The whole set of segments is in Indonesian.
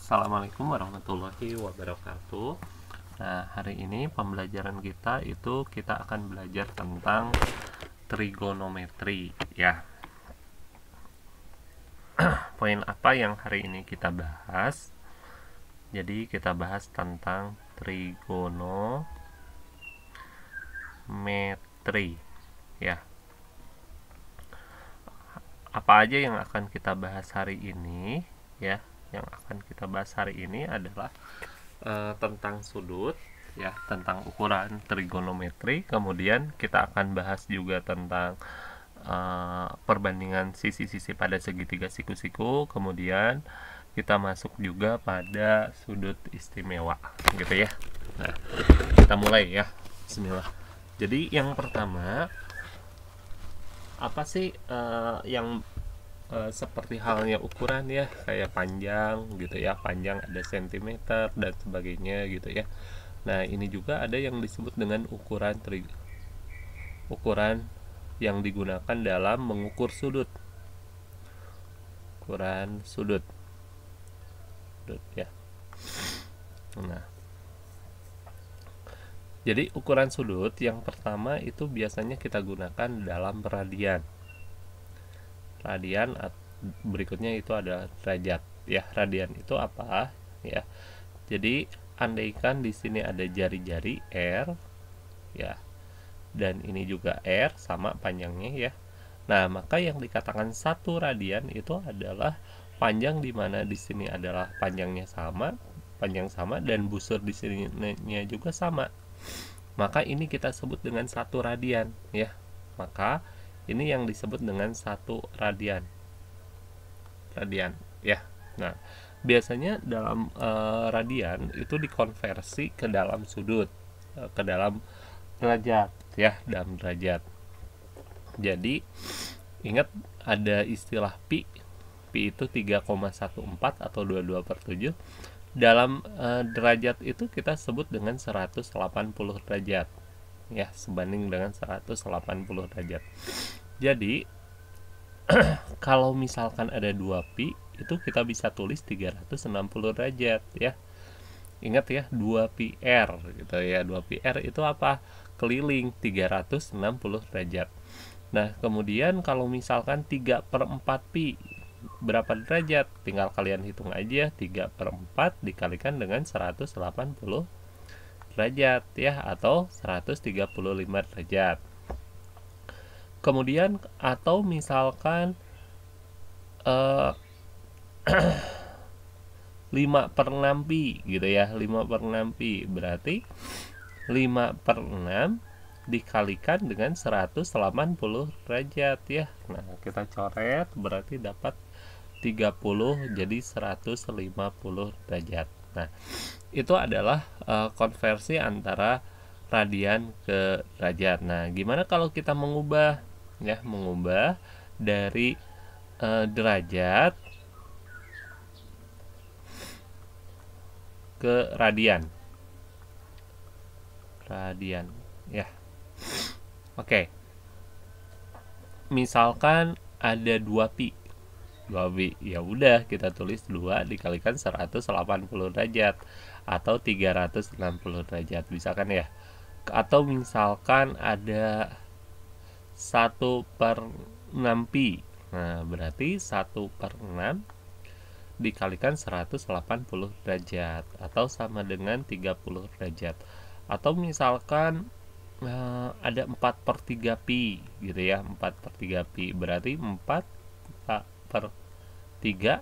Assalamualaikum warahmatullahi wabarakatuh. Nah, hari ini pembelajaran kita akan belajar tentang trigonometri ya. Poin apa yang hari ini kita bahas? Jadi kita bahas tentang trigonometri ya. Apa aja yang akan kita bahas hari ini ya? Yang akan kita bahas hari ini adalah tentang sudut ya, tentang ukuran trigonometri. Kemudian kita akan bahas juga tentang perbandingan sisi-sisi pada segitiga siku-siku. Kemudian kita masuk juga pada sudut istimewa gitu ya. Nah, kita mulai ya. Bismillah. Jadi yang pertama, apa sih yang seperti halnya ukuran ya, kayak panjang gitu ya, panjang ada sentimeter dan sebagainya gitu ya. Nah, ini juga ada yang disebut dengan ukuran yang digunakan dalam mengukur sudut. Ukuran sudut ya. Nah, jadi ukuran sudut yang pertama itu biasanya kita gunakan dalam radian. Radian berikutnya itu adalah derajat ya. Radian itu apa ya? Jadi andaikan di sini ada jari-jari R ya, dan ini juga R sama panjangnya ya. Nah, maka yang dikatakan 1 radian itu adalah panjang di mana di sini adalah panjang sama dan busur di sininya juga sama. Maka ini kita sebut dengan 1 radian ya. Maka ini yang disebut dengan 1 radian ya. Nah, biasanya dalam radian itu dikonversi ke dalam sudut, ke dalam derajat ya, dalam derajat. Jadi ingat ada istilah pi itu 3,14 atau 22/7. Dalam derajat itu kita sebut dengan 180 derajat ya, sebanding dengan 180 derajat. Jadi kalau misalkan ada 2 pi, itu kita bisa tulis 360 derajat ya. Ingat ya, 2 pi r gitu ya. 2 pi r itu apa? Keliling 360 derajat. Nah, kemudian kalau misalkan 3/4 pi berapa derajat? Tinggal kalian hitung aja, 3/4 dikalikan dengan 180 derajat ya, atau 135 derajat. Kemudian atau misalkan 5/6 pi gitu ya. 5/6 pi berarti 5/6 dikalikan dengan 180 derajat ya. Nah, kita coret berarti dapat 30, jadi 150 derajat. Nah, itu adalah konversi antara radian ke derajat. Nah, gimana kalau kita mengubah dari derajat ke radian ya. Oke. Misalkan ada 2 pi. Ya udah, kita tulis 2 dikalikan 180 derajat atau 360 derajat, bisa kan ya? Atau misalkan ada 1/6 pi. Nah, berarti 1/6 dikalikan 180 derajat atau sama dengan 30 derajat. Atau misalkan ada 4/3 pi gitu ya. 4/3 pi berarti 4/3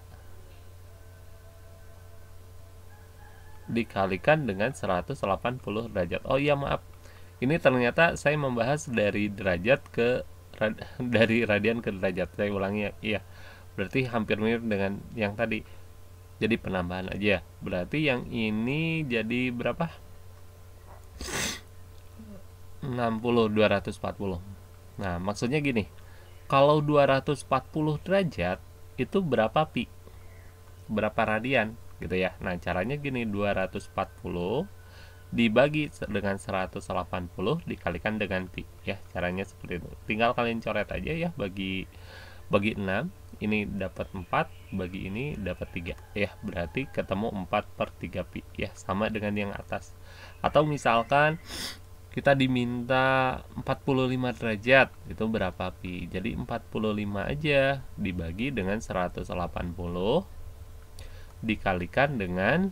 dikalikan dengan 180 derajat. Oh iya, maaf, ini ternyata saya membahas dari derajat ke dari radian ke derajat. Saya ulangi ya. Iya, berarti hampir mirip dengan yang tadi, jadi penambahan aja. Berarti yang ini jadi berapa? 240. Nah, maksudnya gini, kalau 240 derajat itu berapa pi? Berapa radian gitu ya. Nah, caranya gini, 240 dibagi dengan 180 dikalikan dengan pi ya. Caranya seperti itu. Tinggal kalian coret aja ya, bagi 6, ini dapat 4, bagi ini dapat 3 ya, berarti ketemu 4/3 pi ya, sama dengan yang atas. Atau misalkan kita diminta 45 derajat, itu berapa pi? Jadi 45 aja dibagi dengan 180 dikalikan dengan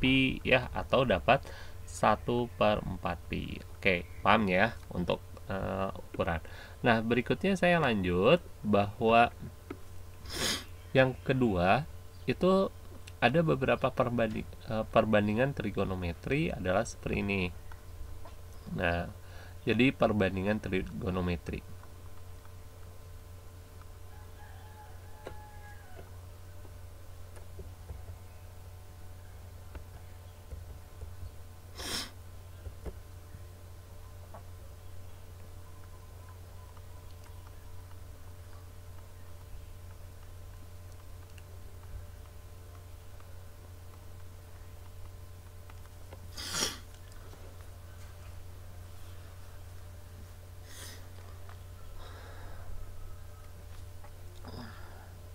pi ya, atau dapat 1/4 pi. Oke, paham ya untuk ukuran. Nah, berikutnya saya lanjut bahwa yang kedua itu ada beberapa perbandingan trigonometri adalah seperti ini. Nah, jadi perbandingan trigonometri.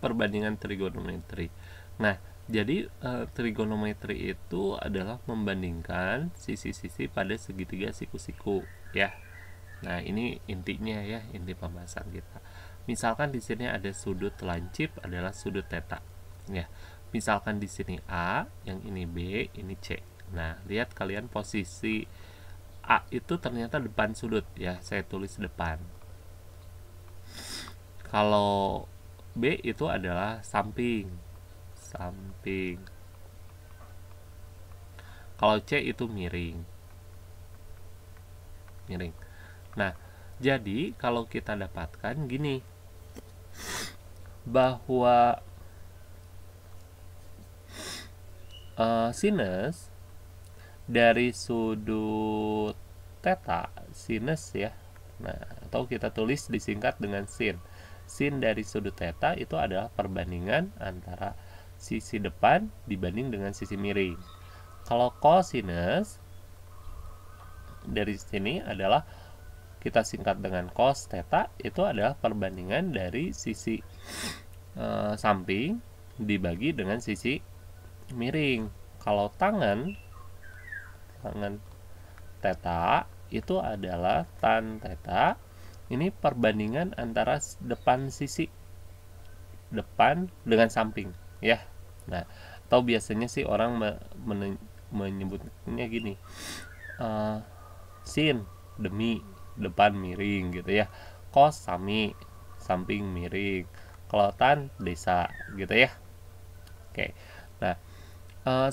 Perbandingan trigonometri. Nah, jadi trigonometri itu adalah membandingkan sisi-sisi pada segitiga siku-siku ya. Nah, ini intinya ya, inti pembahasan kita. Misalkan di sini ada sudut lancip adalah sudut theta. Ya. Misalkan di sini A, yang ini B, ini C. Nah, lihat kalian posisi A itu ternyata depan sudut ya, saya tulis depan. Kalau B itu adalah samping. Kalau C itu miring. Nah, jadi kalau kita dapatkan gini, bahwa sinus dari sudut theta, sinus ya. Nah, atau kita tulis disingkat dengan sin. Sin dari sudut theta itu adalah perbandingan antara sisi depan dibanding dengan sisi miring. Kalau cosinus dari sini adalah kita singkat dengan cos theta, itu adalah perbandingan dari sisi samping dibagi dengan sisi miring. Kalau tangan theta itu adalah tan theta. Ini perbandingan antara sisi depan dengan samping ya. Nah, atau biasanya sih orang menyebutnya gini, sin demi depan miring gitu ya, cos sami samping miring, kalau tan desa gitu ya. Oke. Nah,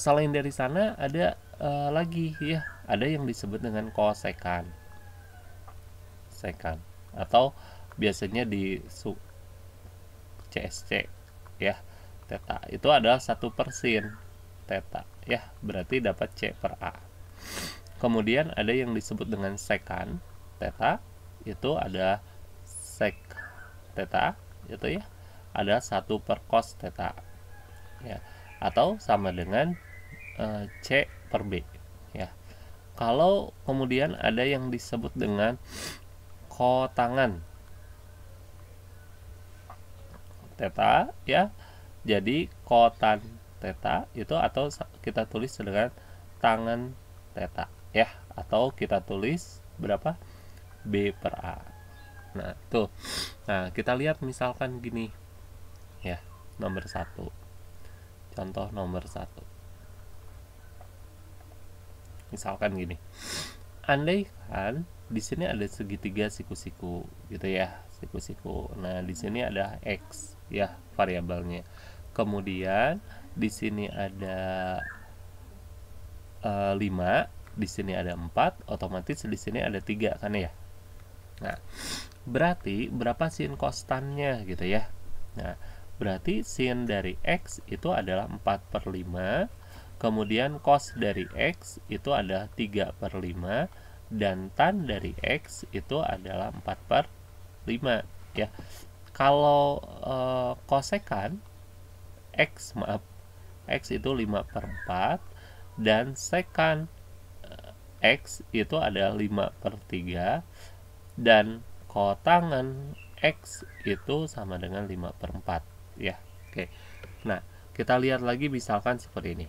selain dari sana ada lagi ya, ada yang disebut dengan kosekan atau biasanya di CSC ya, theta itu adalah 1/sin theta ya, berarti dapat C/A. Kemudian ada yang disebut dengan sekan theta, itu ada sek theta itu ya, ada 1/cos theta ya, atau sama dengan C/B ya. Kalau kemudian ada yang disebut dengan kotangan theta ya, jadi kotan theta itu, atau kita tulis dengan tangan theta ya, atau kita tulis berapa, B/A. Nah, tuh. Nah, kita lihat misalkan gini ya, nomor 1. Contoh nomor 1. Misalkan gini. Andai kan di sini ada segitiga siku-siku gitu ya, siku-siku. Nah, di sini ada X ya variabelnya. Kemudian di sini ada 5, di sini ada 4, otomatis di sini ada 3 kan ya. Nah, berarti berapa sin konstannya gitu ya. Nah, berarti sin dari X itu adalah 4/5, kemudian cos dari X itu adalah 3/5, dan tan dari X itu adalah 4/5 ya. Kalau kosekan X itu 5/4, dan sekan X itu adalah 5/3, dan kotangan X itu sama dengan 5/4 ya. Oke. Nah, kita lihat lagi misalkan seperti ini.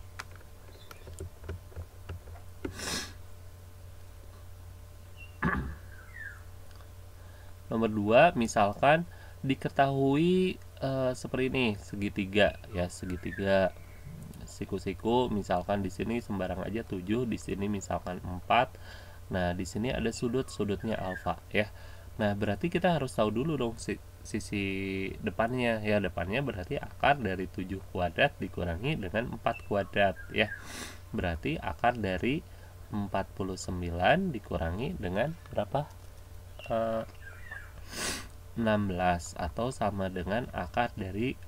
Nomor 2, misalkan diketahui seperti ini, segitiga ya, segitiga siku-siku, misalkan di sini sembarang aja 7, di sini misalkan 4. Nah, di sini ada sudutnya alfa ya. Nah, berarti kita harus tahu dulu dong sisi depannya ya. Depannya berarti akar dari 7 kuadrat dikurangi dengan 4 kuadrat ya. Berarti akar dari 49 dikurangi dengan berapa? 16 atau sama dengan akar dari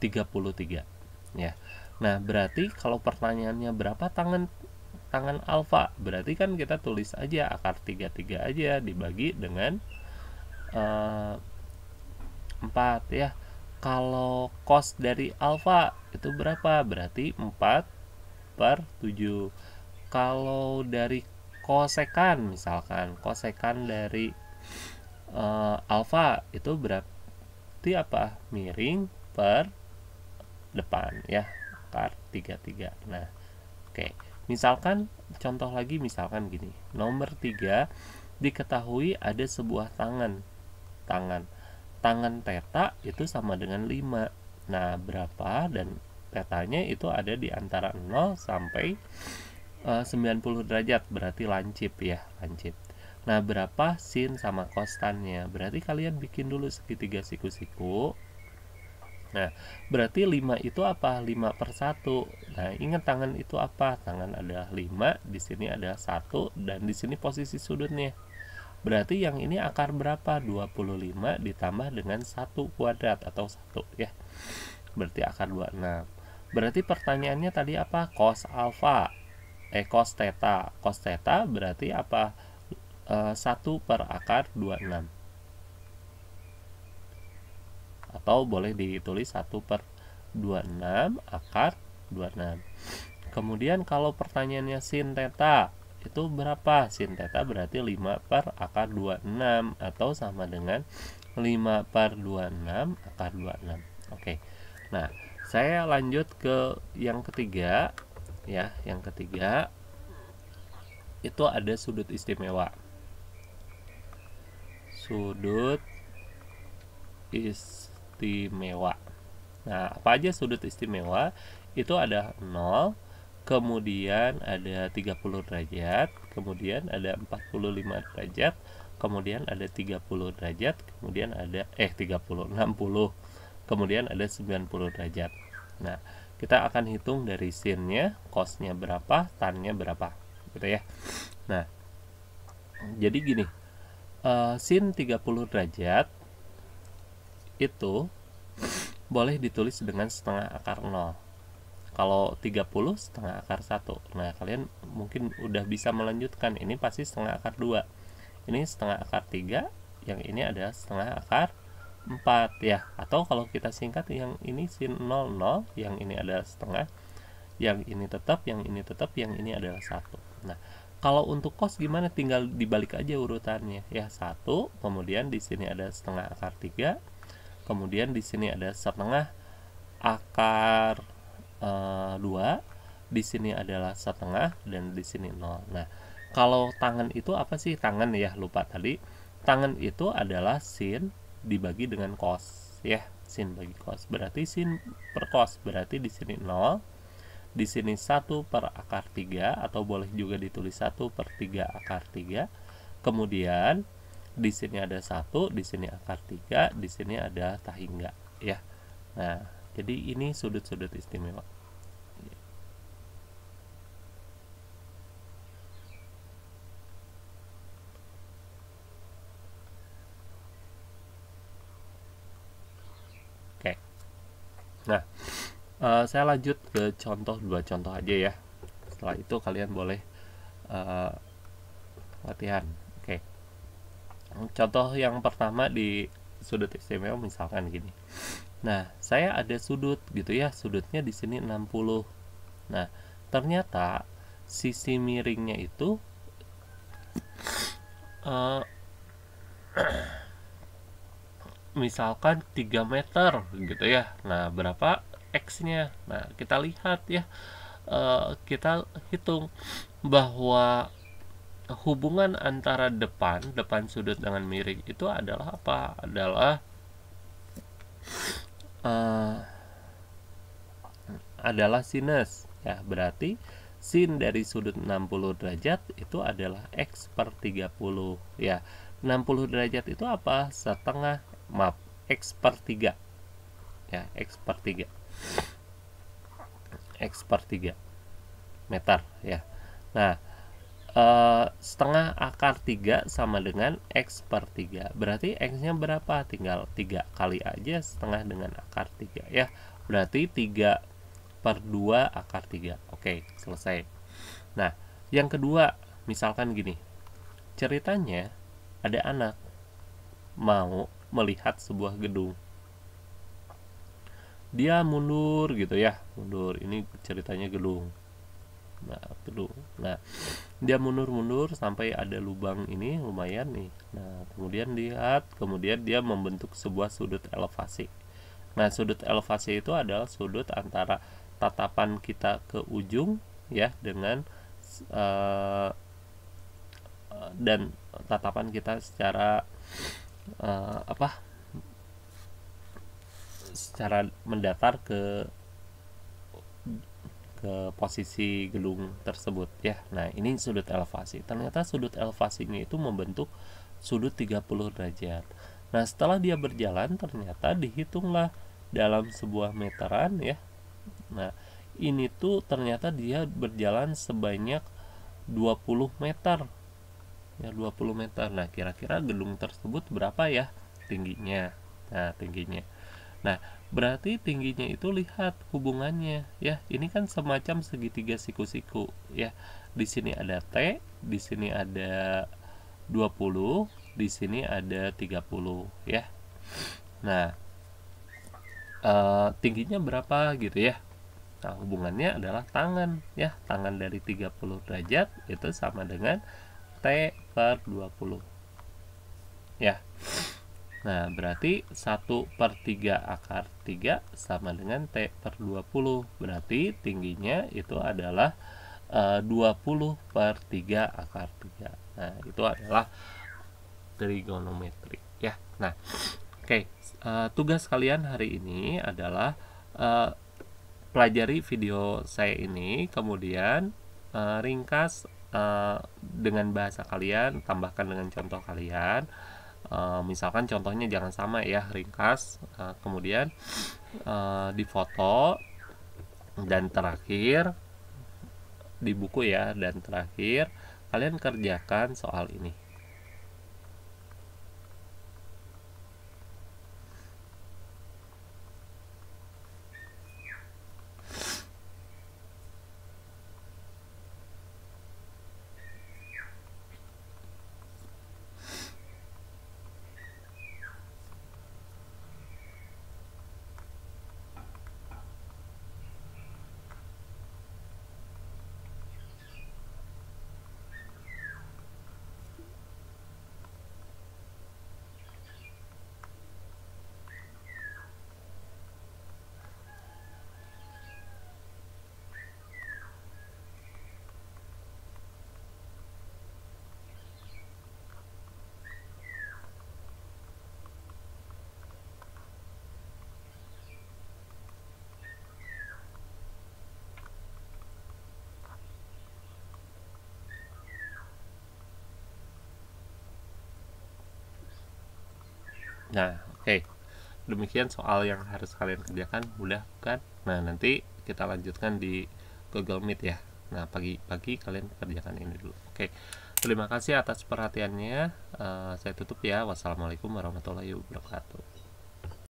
33 ya. Nah, berarti kalau pertanyaannya berapa tangan alfa, berarti kan kita tulis aja akar 33 aja dibagi dengan 4 ya. Kalau cos dari alfa itu berapa? Berarti 4/7. Kalau dari kosekan, misalkan kosekan dari alfa itu berarti apa? Miring per depan ya, akar 33. Nah, oke. Misalkan contoh lagi, misalkan gini. Nomor 3, diketahui ada sebuah tangan theta itu sama dengan 5. Nah, berapa? Dan tetanya itu ada di antara 0 sampai 90 derajat, berarti lancip ya, lancip. Nah, berapa sin sama kostannya? Berarti kalian bikin dulu segitiga siku-siku. Nah, berarti 5 itu apa? 5/1. Nah, ingat tangan itu apa? Tangan adalah 5, di sini adalah 1, dan di sini posisi sudutnya. Berarti yang ini akar berapa? 25 ditambah dengan 1 kuadrat atau 1 ya. Berarti akar 26. Berarti pertanyaannya tadi apa? Cos alfa. Cos theta. Cos theta berarti apa? 1 per akar 26. Atau boleh ditulis 1/26 akar 26. Kemudian kalau pertanyaannya sin theta itu berapa? Sin theta berarti 5 per akar 26 atau sama dengan 5/26 akar 26. Oke. Nah, saya lanjut ke yang ketiga ya. Yang ketiga itu ada sudut istimewa. Sudut istimewa. Nah, apa aja sudut istimewa? Itu ada 0, kemudian ada 30 derajat, kemudian ada 45 derajat, kemudian ada 30 derajat, kemudian ada 60, kemudian ada 90 derajat. Nah, kita akan hitung dari sinnya, cosnya berapa, tannya berapa, gitu ya. Nah, jadi gini, sin 30 derajat itu boleh ditulis dengan setengah akar 0. Kalau 30 setengah akar 1. Nah, kalian mungkin udah bisa melanjutkan. Ini pasti setengah akar 2. Ini setengah akar 3. Yang ini adalah setengah akar 4 ya. Atau kalau kita singkat, yang ini sin 00, yang ini adalah setengah, yang ini tetap, yang ini tetap, yang ini adalah 1. Nah, kalau untuk cos gimana? Tinggal dibalik aja urutannya ya. 1, kemudian di sini ada setengah akar 3, kemudian di sini ada setengah akar 2, di sini adalah setengah, dan di sini 0. Nah, kalau tangan itu apa sih? Tangan ya, lupa tadi. Tangan itu adalah sin dibagi dengan cos ya. Sin bagi cos berarti sin per cos, berarti di sini 0, di sini 1 per akar 3, atau boleh juga ditulis 1/3 akar 3. Kemudian di sini ada 1, di sini akar 3, di sini ada tahingga ya. Nah, jadi ini sudut-sudut istimewa. Oke. Nah, saya lanjut ke contoh, 2 contoh aja ya. Setelah itu kalian boleh latihan. Oke. Contoh yang pertama di sudut istimewa misalkan gini. Nah, saya ada sudut gitu ya. Sudutnya di sini 60. Nah, ternyata sisi miringnya itu misalkan 3 meter gitu ya. Nah, berapa X-nya? Nah, kita lihat ya, kita hitung bahwa hubungan antara depan sudut dengan miring itu adalah apa? Adalah sinus ya. Berarti sin dari sudut 60 derajat itu adalah X per 30 ya. 60 derajat itu apa? Setengah, maaf, X per 3 ya, X per 3 meter ya. Nah, setengah akar 3 sama dengan X per 3. Berarti X nya berapa? Tinggal 3 kali aja setengah dengan akar 3 ya. Berarti 3 per 2 akar 3. Oke, selesai. Nah, yang kedua, misalkan gini. Ceritanya ada anak mau melihat sebuah gedung. Dia mundur gitu ya, mundur. Ini ceritanya gedung. Nah, dia mundur sampai ada lubang ini lumayan nih. Nah, kemudian dia membentuk sebuah sudut elevasi. Nah, sudut elevasi itu adalah sudut antara tatapan kita ke ujung ya dengan dan tatapan kita secara secara mendatar ke posisi gedung tersebut ya. Nah, ini sudut elevasi. Ternyata sudut elevasinya itu membentuk sudut 30 derajat. Nah, setelah dia berjalan ternyata dihitunglah dalam sebuah meteran ya. Nah, ini tuh ternyata dia berjalan sebanyak 20 meter. Ya, 20 meter. Nah, kira-kira gedung tersebut berapa ya tingginya? Nah, berarti tingginya itu lihat hubungannya ya. Ini kan semacam segitiga siku-siku ya. Di sini ada T, di sini ada 20, di sini ada 30 ya. Nah, tingginya berapa gitu ya. Nah, hubungannya adalah tangan ya. Tangan dari 30 derajat itu sama dengan T per 20 ya. Nah, berarti 1 per 3 akar 3 sama dengan T per 20. Berarti tingginya itu adalah 20 per 3 akar 3. Nah, itu adalah trigonometri ya. Nah, oke. Tugas kalian hari ini adalah pelajari video saya ini, kemudian ringkas dengan bahasa kalian, tambahkan dengan contoh kalian. Misalkan contohnya jangan sama ya, ringkas, kemudian difoto, dan terakhir di buku ya, dan terakhir kalian kerjakan soal ini. Nah, oke. Demikian soal yang harus kalian kerjakan, mudah kan? Nah, nanti kita lanjutkan di Google Meet ya. Nah, pagi-pagi kalian kerjakan ini dulu. Oke. Terima kasih atas perhatiannya. Saya tutup ya. Wassalamualaikum warahmatullahi wabarakatuh.